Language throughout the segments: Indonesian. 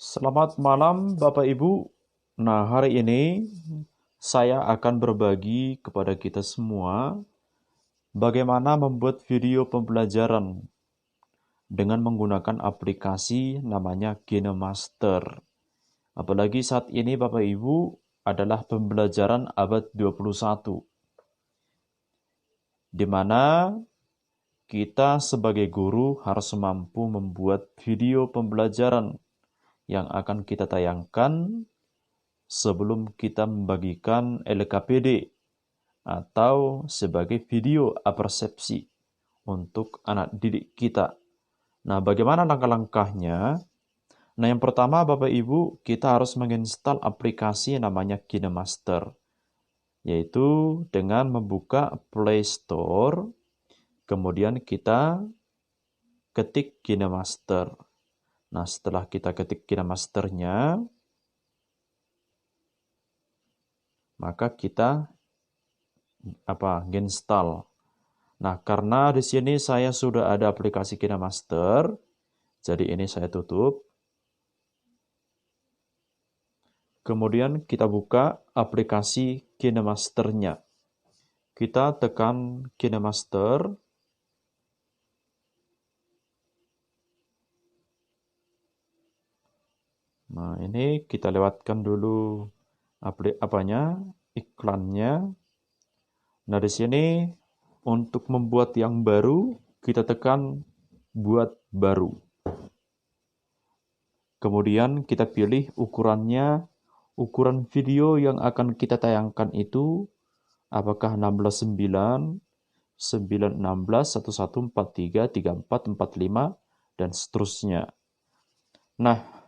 Selamat malam Bapak Ibu. Nah, hari ini saya akan berbagi kepada kita semua bagaimana membuat video pembelajaran dengan menggunakan aplikasi namanya KineMaster. Apalagi saat ini Bapak Ibu adalah pembelajaran abad 21, di mana kita sebagai guru harus mampu membuat video pembelajaran yang akan kita tayangkan sebelum kita membagikan LKPD atau sebagai video apersepsi untuk anak didik kita. Nah, bagaimana langkah-langkahnya? Nah, yang pertama Bapak Ibu, kita harus menginstal aplikasi namanya KineMaster, yaitu dengan membuka Play Store, kemudian kita ketik KineMaster. Nah, setelah kita ketik KineMasternya, maka kita install. Nah, karena di sini saya sudah ada aplikasi KineMaster, jadi ini saya tutup. Kemudian kita buka aplikasi KineMasternya. Kita tekan KineMaster. Nah, ini kita lewatkan dulu iklannya. Nah, di sini untuk membuat yang baru, kita tekan buat baru. Kemudian kita pilih ukurannya, ukuran video yang akan kita tayangkan itu apakah 16:9, 9:16, 11:43, 34, 45, dan seterusnya. Nah,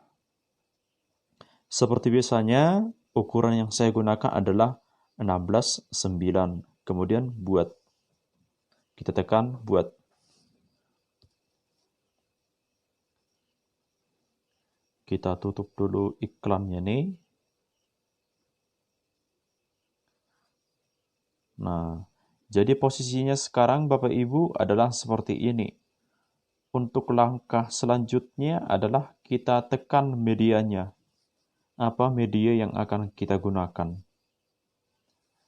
seperti biasanya, ukuran yang saya gunakan adalah 16:9. Kemudian buat. Kita tekan buat. Kita tutup dulu iklannya nih. Nah, jadi posisinya sekarang Bapak Ibu adalah seperti ini. Untuk langkah selanjutnya adalah kita tekan medianya. Apa media yang akan kita gunakan?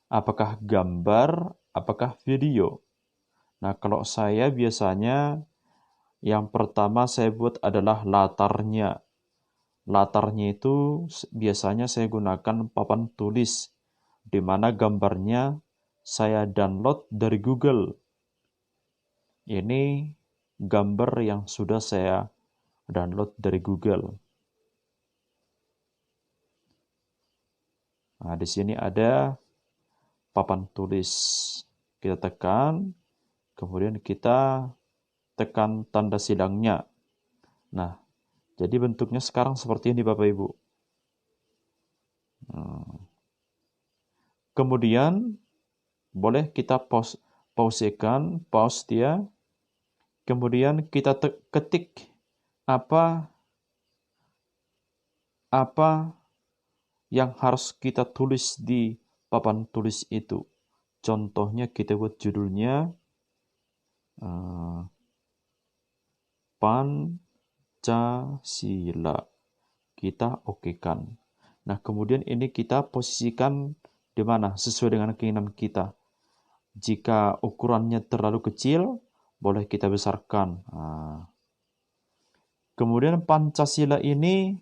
Apakah gambar, apakah video? Nah, kalau saya biasanya yang pertama saya buat adalah latarnya. Latarnya itu biasanya saya gunakan papan tulis, di mana gambarnya saya download dari Google. Ini gambar yang sudah saya download dari Google. Nah, di sini ada papan tulis. Kita tekan, kemudian kita tekan tanda silangnya. Nah, jadi bentuknya sekarang seperti ini Bapak Ibu. Kemudian boleh kita pause dia. Kemudian kita ketik apa yang harus kita tulis di papan tulis itu. Contohnya kita buat judulnya Pancasila. Kita okekan. Nah, kemudian ini kita posisikan di mana? Sesuai dengan keinginan kita. Jika ukurannya terlalu kecil, boleh kita besarkan. Nah. Kemudian Pancasila ini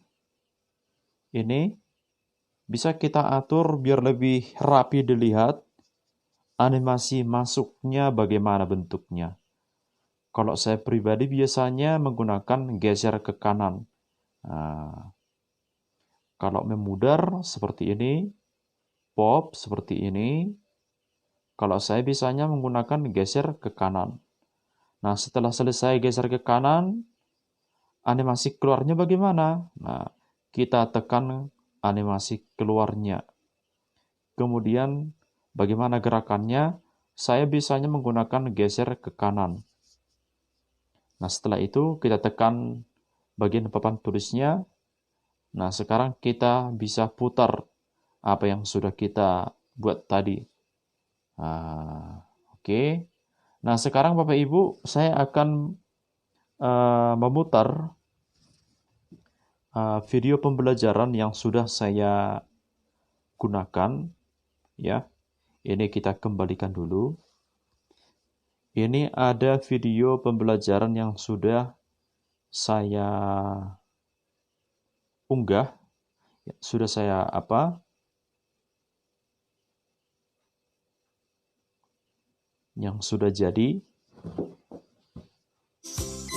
bisa kita atur biar lebih rapi dilihat. Animasi masuknya bagaimana bentuknya. Kalau saya pribadi biasanya menggunakan geser ke kanan. Nah, kalau memudar seperti ini, pop seperti ini. Kalau saya biasanya menggunakan geser ke kanan. Nah, setelah selesai geser ke kanan, animasi keluarnya bagaimana? Nah, kita tekan animasi keluarnya. Kemudian, bagaimana gerakannya? Saya biasanya menggunakan geser ke kanan. Nah, setelah itu kita tekan bagian papan tulisnya. Nah, sekarang kita bisa putar apa yang sudah kita buat tadi. Oke. Nah, sekarang Bapak Ibu, saya akan memutar video pembelajaran yang sudah saya gunakan, ya. Ini kita kembalikan dulu. Ini ada video pembelajaran yang sudah saya unggah, sudah saya yang sudah jadi.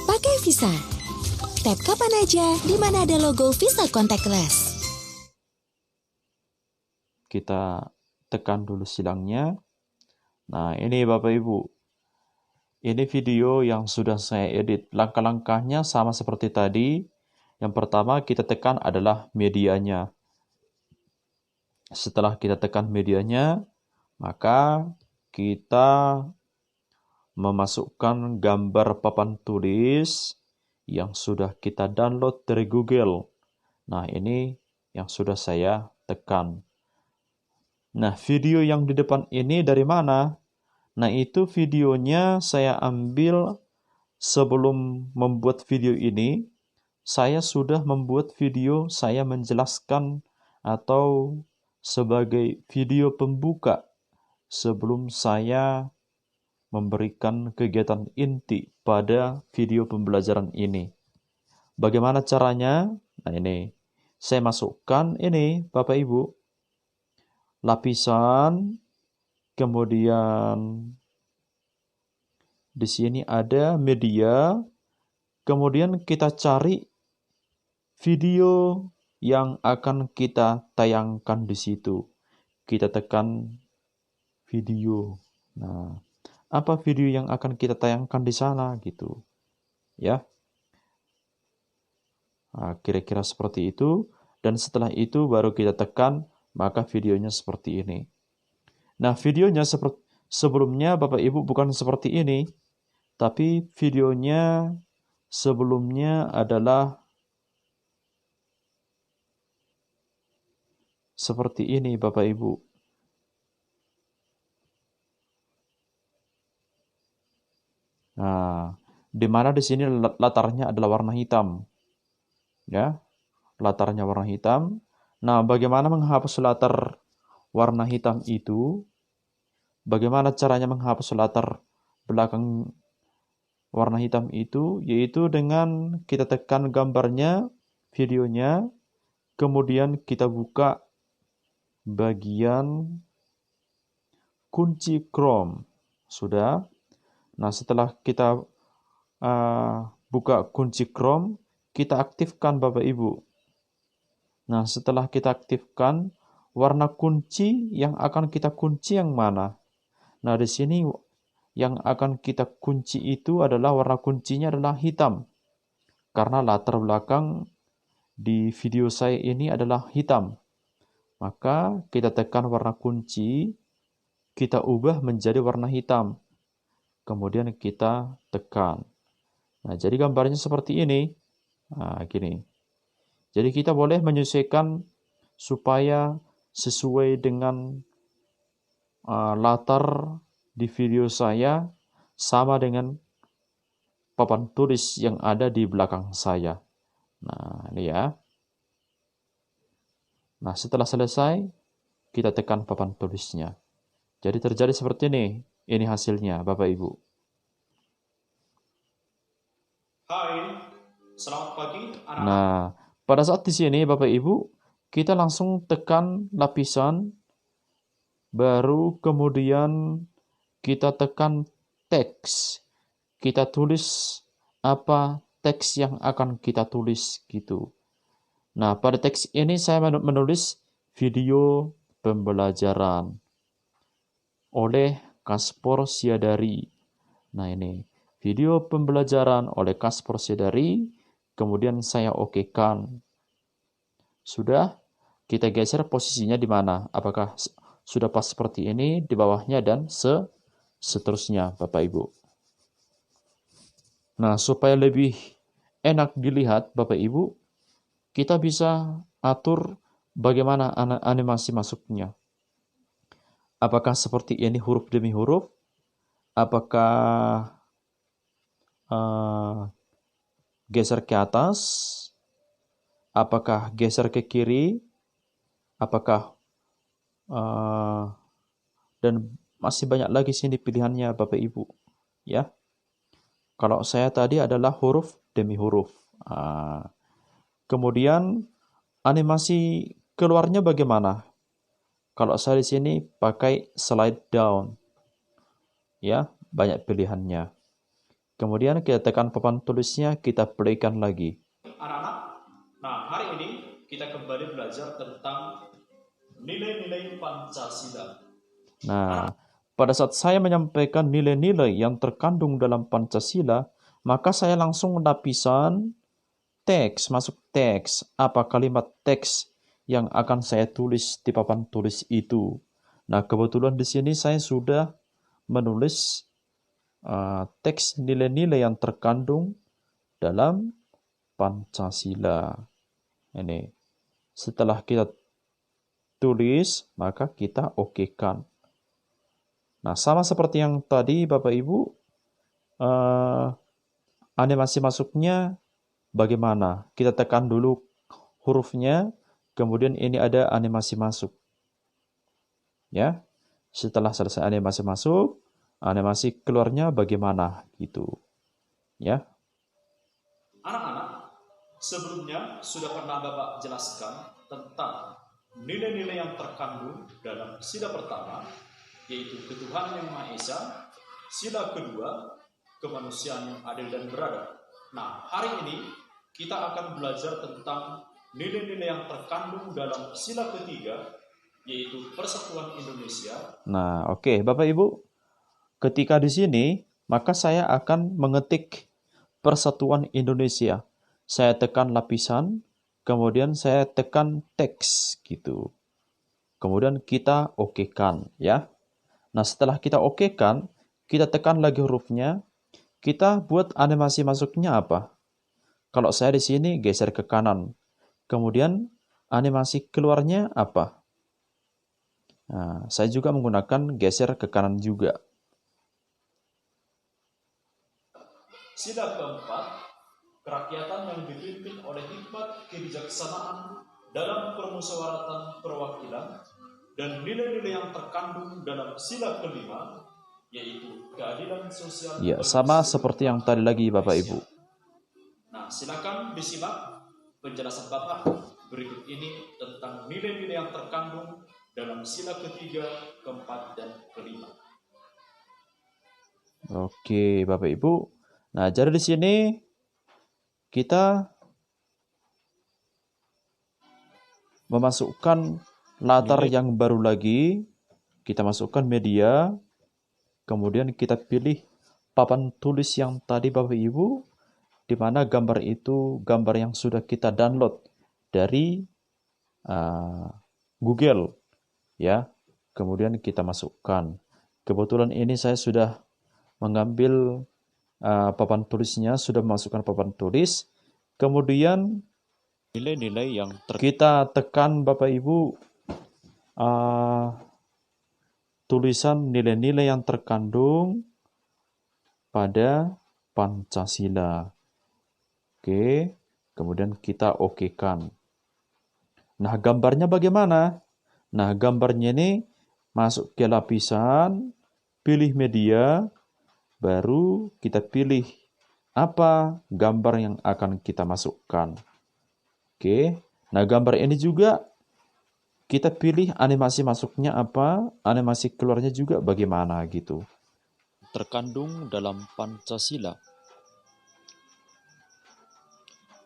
Pakai Visa. Tap kapan aja di mana ada logo Visa Contactless. Kita tekan dulu silangnya. Nah, ini Bapak Ibu. Ini video yang sudah saya edit. Langkah-langkahnya sama seperti tadi. Yang pertama kita tekan adalah medianya. Setelah kita tekan medianya, maka kita memasukkan gambar papan tulis yang sudah kita download dari Google. Nah, ini yang sudah saya tekan. Nah, video yang di depan ini dari mana? Nah, itu videonya saya ambil sebelum membuat video ini. Saya sudah membuat video saya menjelaskan atau sebagai video pembuka sebelum saya memberikan kegiatan inti pada video pembelajaran ini. Bagaimana caranya? Nah, ini. Saya masukkan ini, Bapak Ibu. Lapisan, kemudian di sini ada media, kemudian kita cari video yang akan kita tayangkan di situ. Kita tekan video. Nah, apa video yang akan kita tayangkan di sana gitu. Ya. Nah, kira-kira seperti itu, dan setelah itu baru kita tekan, maka videonya seperti ini. Nah, videonya sebelumnya Bapak Ibu bukan seperti ini, tapi videonya sebelumnya adalah seperti ini Bapak Ibu. Nah, di mana di sini latarnya adalah warna hitam. Ya, latarnya warna hitam. Nah, bagaimana menghapus latar warna hitam itu? Bagaimana caranya menghapus latar belakang warna hitam itu? Yaitu dengan kita tekan gambarnya, videonya, kemudian kita buka bagian kunci Chrome. Sudah. Nah, setelah kita buka kunci Chrome, kita aktifkan Bapak Ibu. Nah, setelah kita aktifkan, warna kunci yang akan kita kunci yang mana? Nah, di sini yang akan kita kunci itu adalah warna kuncinya adalah hitam. Karena latar belakang di video saya ini adalah hitam. Maka kita tekan warna kunci, kita ubah menjadi warna hitam. Kemudian kita tekan. Nah, jadi gambarnya seperti ini. Nah, gini. Jadi kita boleh menyesuaikan supaya sesuai dengan latar di video saya sama dengan papan tulis yang ada di belakang saya. Nah, ini ya. Nah, setelah selesai, kita tekan papan tulisnya. Jadi terjadi seperti ini. Ini hasilnya, Bapak Ibu. Hai, selamat pagi anak-anak. Nah, pada saat di sini Bapak Ibu, kita langsung tekan lapisan, baru kemudian kita tekan teks. Kita tulis apa teks yang akan kita tulis gitu. Nah, pada teks ini saya menulis video pembelajaran oleh Kaspor Siadari. Nah, ini video pembelajaran oleh Kaspor Siadari, kemudian saya okekan. Sudah, kita geser posisinya di mana? Apakah sudah pas seperti ini, di bawahnya, dan seterusnya, Bapak Ibu. Nah, supaya lebih enak dilihat, Bapak Ibu, kita bisa atur bagaimana animasi masuknya. Apakah seperti ini huruf demi huruf? Apakah geser ke atas? Apakah geser ke kiri? Apakah dan masih banyak lagi sini pilihannya Bapak Ibu, ya. Kalau saya tadi adalah huruf demi huruf. Kemudian animasi keluarnya bagaimana? Kalau saya di sini pakai slide down, ya, banyak pilihannya. Kemudian kita tekan papan tulisnya, kita playkan lagi. Anak-anak, nah hari ini kita kembali belajar tentang nilai-nilai Pancasila. Nah, pada saat saya menyampaikan nilai-nilai yang terkandung dalam Pancasila, maka saya langsung lapisan teks, masuk teks. Apa kalimat teks yang akan saya tulis di papan tulis itu? Nah, kebetulan di sini saya sudah menulis teks nilai-nilai yang terkandung dalam Pancasila. Ini. Setelah kita tulis, maka kita okekan. Nah, sama seperti yang tadi Bapak Ibu, animasi masuknya bagaimana? Kita tekan dulu hurufnya, kemudian ini ada animasi masuk. Ya. Setelah selesai animasi masuk, animasi keluarnya bagaimana gitu. Ya. Anak-anak, sebelumnya sudah pernah Bapak jelaskan tentang nilai-nilai yang terkandung dalam sila pertama, yaitu ketuhanan yang Maha Esa, sila kedua, kemanusiaan yang adil dan beradab. Nah, hari ini kita akan belajar tentang nilai-nilai yang terkandung dalam sila ketiga, yaitu Persatuan Indonesia. Nah, oke, Bapak Ibu. Ketika di sini, maka saya akan mengetik Persatuan Indonesia. Saya tekan lapisan, kemudian saya tekan teks gitu. Kemudian kita okekan, ya. Nah, setelah kita okekan, kita tekan lagi hurufnya. Kita buat animasi masuknya apa? Kalau saya di sini geser ke kanan. Kemudian animasi keluarnya apa? Nah, saya juga menggunakan geser ke kanan juga. Sila keempat, kerakyatan yang dipimpin oleh hikmat kebijaksanaan dalam permusyawaratan perwakilan, dan nilai-nilai yang terkandung dalam sila kelima, yaitu keadilan sosial. Ya, sama seperti yang tadi lagi Bapak Ibu. Nah, silakan disimak penjelasan Bapak berikut ini tentang nilai-nilai yang terkandung dalam sila ketiga, keempat, dan kelima. Oke, Bapak Ibu. Nah, jadi di sini kita memasukkan latar yang baru lagi. Kita masukkan media. Kemudian kita pilih papan tulis yang tadi Bapak Ibu, di mana gambar itu gambar yang sudah kita download dari Google, ya. Kemudian kita masukkan. Kebetulan ini saya sudah mengambil papan tulisnya, sudah memasukkan papan tulis. Kemudian nilai-nilai yang kita tekan Bapak Ibu tulisan nilai-nilai yang terkandung pada Pancasila. Oke, kemudian kita okekan. Nah, gambarnya bagaimana? Nah, gambarnya ini masuk ke lapisan, pilih media, baru kita pilih apa gambar yang akan kita masukkan. Oke, nah gambar ini juga kita pilih animasi masuknya apa, animasi keluarnya juga bagaimana gitu. Terkandung dalam Pancasila.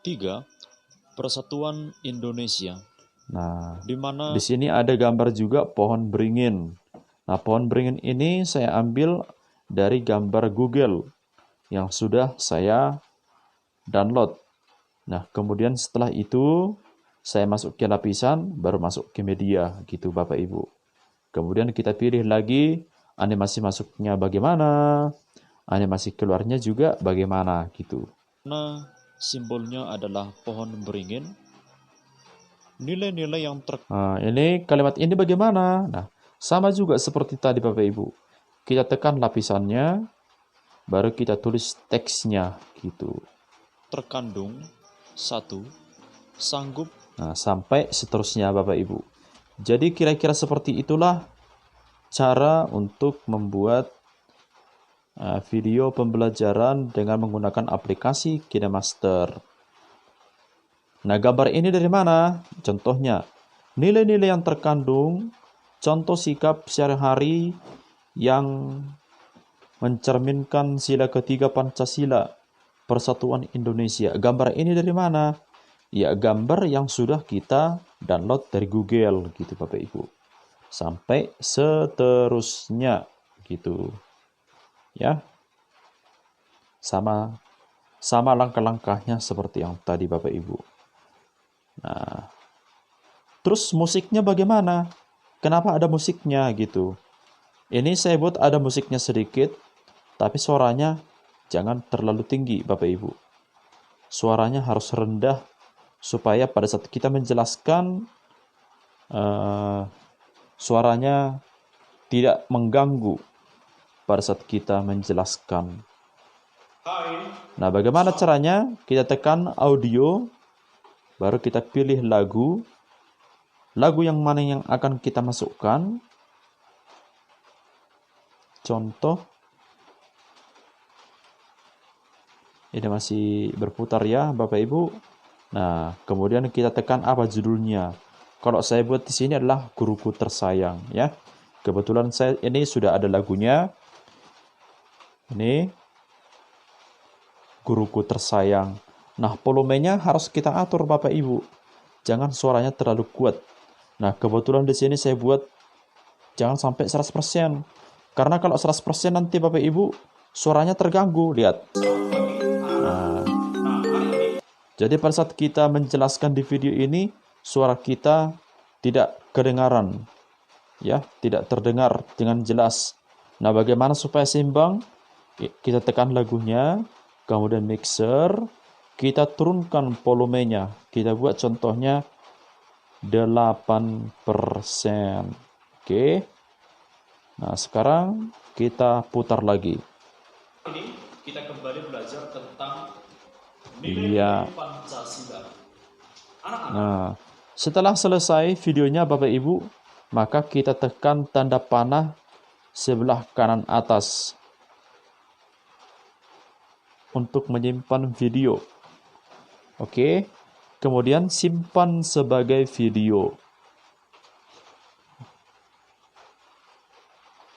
3. Persatuan Indonesia. Nah, Di mana di sini ada gambar juga pohon beringin. Nah, pohon beringin ini saya ambil dari gambar Google yang sudah saya download. Nah, kemudian setelah itu saya masuk ke lapisan, baru masuk ke media gitu Bapak Ibu. Kemudian kita pilih lagi animasi masuknya bagaimana, animasi keluarnya juga bagaimana gitu. Nah, simbolnya adalah pohon beringin. Nilai-nilai yang Nah, ini kalimat ini bagaimana? Nah, sama juga seperti tadi Bapak Ibu. Kita tekan lapisannya, baru kita tulis teksnya gitu. terkandung 1. sanggup. Nah, sampai seterusnya Bapak Ibu. Jadi kira-kira seperti itulah cara untuk membuat video pembelajaran dengan menggunakan aplikasi KineMaster. Nah, gambar ini dari mana? Contohnya, nilai-nilai yang terkandung, contoh sikap sehari-hari yang mencerminkan sila ketiga Pancasila, Persatuan Indonesia. Gambar ini dari mana? Ya, gambar yang sudah kita download dari Google gitu Bapak Ibu. Sampai seterusnya gitu. Ya. Sama langkah-langkahnya seperti yang tadi Bapak Ibu. Nah, terus musiknya bagaimana? Kenapa ada musiknya gitu? Ini saya buat ada musiknya sedikit, tapi suaranya jangan terlalu tinggi Bapak Ibu. Suaranya harus rendah supaya pada saat kita menjelaskan suaranya tidak mengganggu pada saat kita menjelaskan. Nah, bagaimana caranya? Kita tekan audio, baru kita pilih lagu. Lagu yang mana yang akan kita masukkan? Contoh, ini masih berputar ya Bapak Ibu. Nah, kemudian kita tekan apa judulnya. Kalau saya buat di sini adalah Guruku Tersayang ya. Kebetulan saya ini sudah ada lagunya. Ini Guruku Tersayang. Nah, volumenya harus kita atur Bapak Ibu. Jangan suaranya terlalu kuat. Nah, kebetulan di sini saya buat jangan sampai 100%. Karena kalau 100% nanti Bapak Ibu suaranya terganggu. Lihat. Nah, jadi pada saat kita menjelaskan di video ini, suara kita tidak kedengaran. Ya, tidak terdengar dengan jelas. Nah, bagaimana supaya seimbang? Kita tekan lagunya, kemudian mixer, kita turunkan volumenya. Kita buat contohnya 8%. Oke. Nah, sekarang kita putar lagi. Ini kita kembali belajar tentang Iya. nilai Pancasila. Anak-anak, Nah, setelah selesai videonya Bapak Ibu, maka kita tekan tanda panah sebelah kanan atas untuk menyimpan video. Oke. Kemudian simpan sebagai video.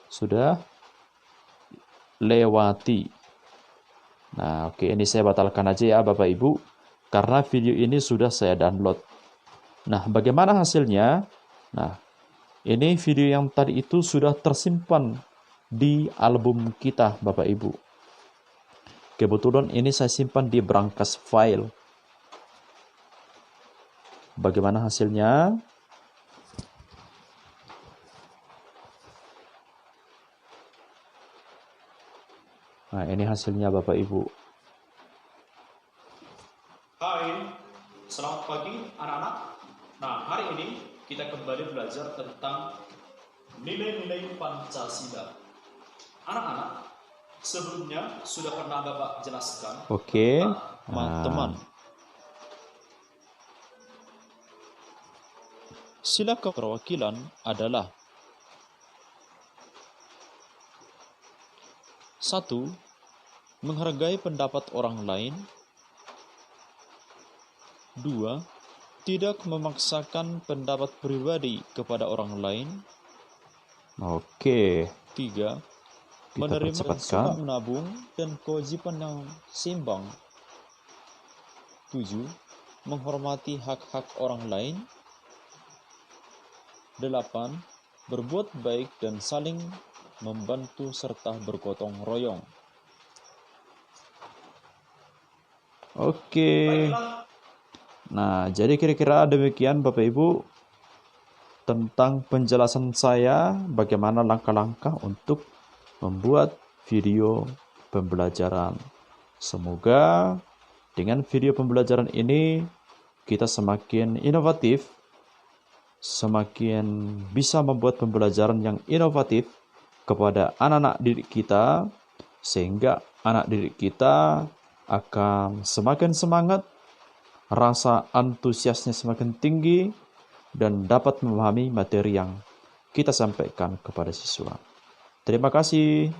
Sudah lewati. Nah, oke, ini saya batalkan aja ya Bapak Ibu, karena video ini sudah saya download. Nah, bagaimana hasilnya? Nah, ini video yang tadi itu sudah tersimpan di album kita Bapak Ibu. Kebetulan ini saya simpan di brankas file. Bagaimana hasilnya? Nah, ini hasilnya Bapak Ibu. hai, selamat pagi anak-anak. Nah, hari ini kita kembali belajar tentang nilai-nilai Pancasila. Anak-anak, sebelumnya sudah pernah Bapak jelaskan. Oke. Teman-teman, sila keterwakilan adalah 1. Menghargai pendapat orang lain. 2. Tidak memaksakan pendapat pribadi kepada orang lain. Oke. 3. Kita Menerima dan percepatkan. suka menabung dan kewajiban yang seimbang. 7. Menghormati hak-hak orang lain. 8. Berbuat baik dan saling membantu serta bergotong royong. Oke. Nah, jadi kira-kira demikian Bapak Ibu tentang penjelasan saya bagaimana langkah-langkah untuk membuat video pembelajaran. Semoga dengan video pembelajaran ini kita semakin inovatif, semakin bisa membuat pembelajaran yang inovatif kepada anak-anak didik kita, sehingga anak didik kita akan semakin semangat rasa antusiasnya semakin tinggi, dan dapat memahami materi yang kita sampaikan kepada siswa. Terima kasih.